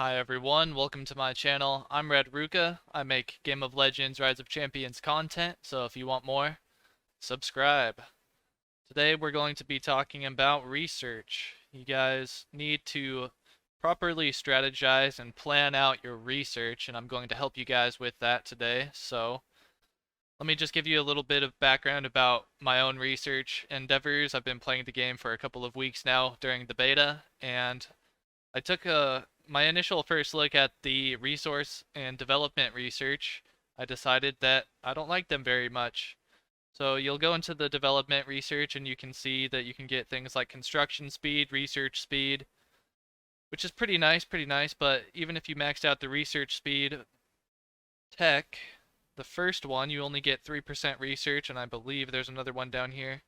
Hi everyone, welcome to my channel. I'm Red Ruka. I make Game of Legends Rise of Champions content, so if you want more, subscribe. Today we're going to be talking about research. You guys need to properly strategize and plan out your research, and I'm going to help you guys with that today. So, let me just give you a little bit of background about my own research endeavors. I've been playing the game for a couple of weeks now during the beta, and I took my initial first look at the resource and development research. I decided that I don't like them very much. So you'll go into the development research and you can see that you can get things like construction speed, research speed, which is pretty nice, but even if you maxed out the research speed tech, the first one you only get 3% research, and I believe there's another one down here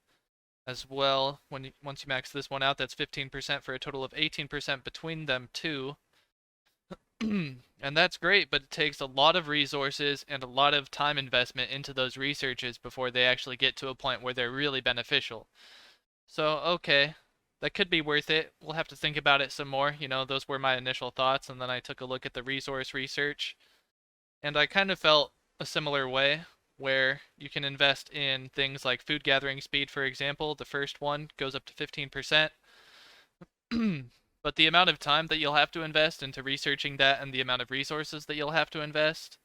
as well. Once you max this one out, that's 15% for a total of 18% between them two. And that's great, but it takes a lot of resources and a lot of time investment into those researches before they actually get to a point where they're really beneficial. So, okay, that could be worth it. We'll have to think about it some more. Those were my initial thoughts, and then I took a look at the resource research, and I kind of felt a similar way, where you can invest in things like food gathering speed, for example. The first one goes up to 15%. But the amount of time that you'll have to invest into researching that and the amount of resources that you'll have to invest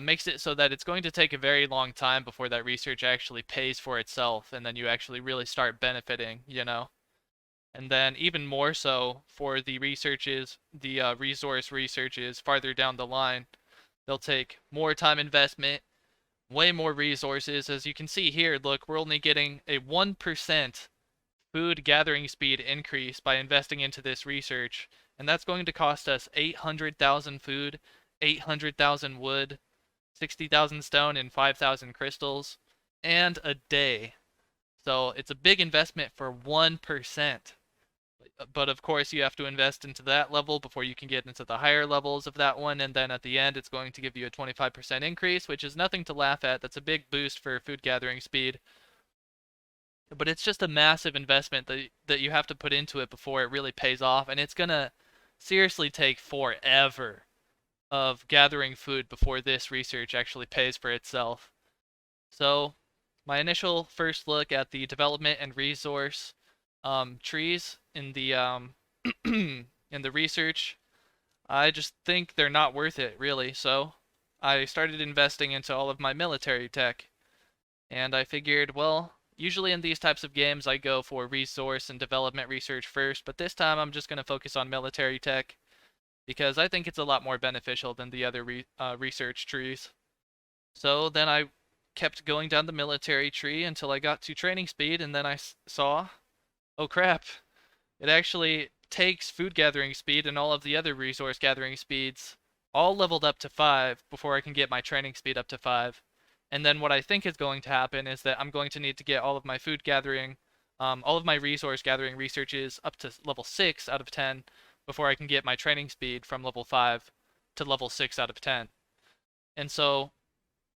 makes it so that it's going to take a very long time before that research actually pays for itself, and then you actually really start benefiting. And then even more so for the researches, the resource researches farther down the line, they'll take more time investment, way more resources. As you can see here, look, we're only getting a 1% food gathering speed increase by investing into this research, and that's going to cost us 800,000 food, 800,000 wood, 60,000 stone, and 5,000 crystals, and a day. So it's a big investment for 1%. But of course, you have to invest into that level before you can get into the higher levels of that one, and then at the end, it's going to give you a 25% increase, which is nothing to laugh at. That's a big boost for food gathering speed. But it's just a massive investment that you have to put into it before it really pays off, and it's gonna seriously take forever of gathering food before this research actually pays for itself. So, my initial first look at the development and resource trees in the in the research, I just think they're not worth it, really. So, I started investing into all of my military tech, and I figured, well, usually in these types of games I go for resource and development research first, but this time I'm just going to focus on military tech because I think it's a lot more beneficial than the other research trees. So then I kept going down the military tree until I got to training speed, and then I saw, oh crap, it actually takes food gathering speed and all of the other resource gathering speeds all leveled up to 5 before I can get my training speed up to 5. And then what I think is going to happen is that I'm going to need to get all of my food gathering, all of my resource gathering researches up to level 6 out of 10 before I can get my training speed from level 5 to level 6 out of 10. And so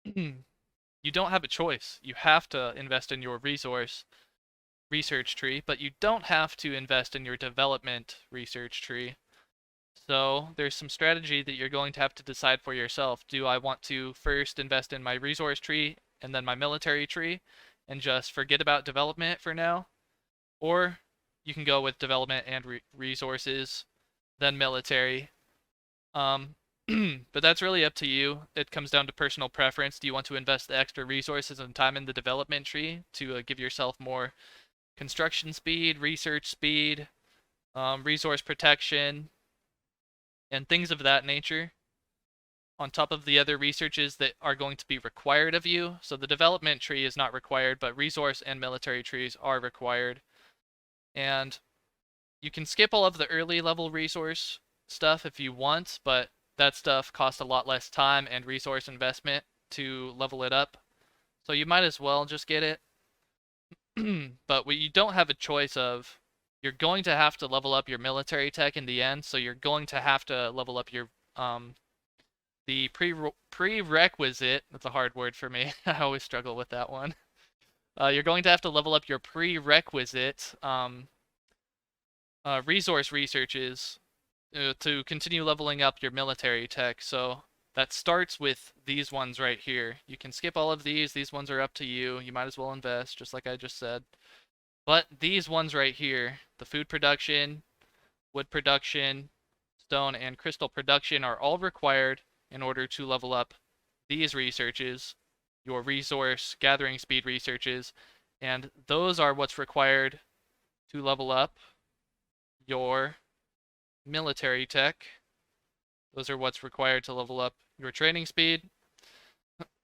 you don't have a choice. You have to invest in your research tree, but you don't have to invest in your development research tree. So there's some strategy that you're going to have to decide for yourself. Do I want to first invest in my resource tree and then my military tree and just forget about development for now? Or you can go with development and resources, then military. Um, but that's really up to you. It comes down to personal preference. Do you want to invest the extra resources and time in the development tree to give yourself more construction speed, research speed, resource protection, and things of that nature, on top of the other researches that are going to be required of you? So the development tree is not required, but resource and military trees are required. And you can skip all of the early level resource stuff if you want, but that stuff costs a lot less time and resource investment to level it up. So you might as well just get it. But what you don't have a choice of, you're going to have to level up your military tech in the end, so you're going to have to level up your the prerequisite, that's a hard word for me. I always struggle with that one. You're going to have to level up your prerequisite resource researches to continue leveling up your military tech. So that starts with these ones right here. You can skip all of these. These ones are up to you. You might as well invest, just like I just said. But these ones right here, the food production, wood production, stone, and crystal production are all required in order to level up these researches, your resource gathering speed researches, and those are what's required to level up your military tech. Those are what's required to level up your training speed.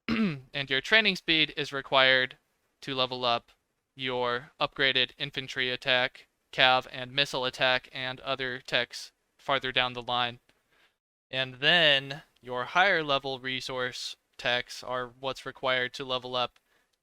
And your training speed is required to level up your upgraded infantry attack, cav, and missile attack, and other techs farther down the line. And then your higher level resource techs are what's required to level up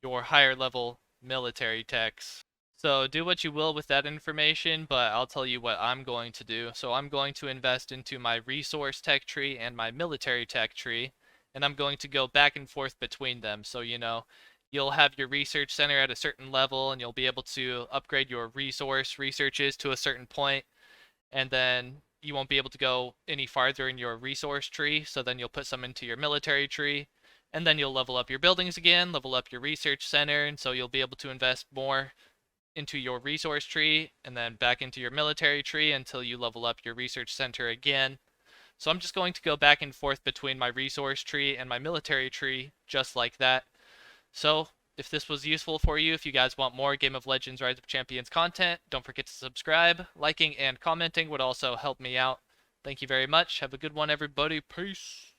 your higher level military techs. So do what you will with that information, but I'll tell you what I'm going to do. So I'm going to invest into my resource tech tree and my military tech tree, and I'm going to go back and forth between them. So, you'll have your research center at a certain level, and you'll be able to upgrade your resource researches to a certain point, and then you won't be able to go any farther in your resource tree, so then you'll put some into your military tree, and then you'll level up your buildings again, level up your research center, and so you'll be able to invest more into your resource tree and then back into your military tree until you level up your research center again. So I'm just going to go back and forth between my resource tree and my military tree just like that. So if this was useful for you, if you guys want more Game of Legends Rise of Champions content, don't forget to subscribe. Liking and commenting would also help me out. Thank you very much. Have a good one, everybody. Peace.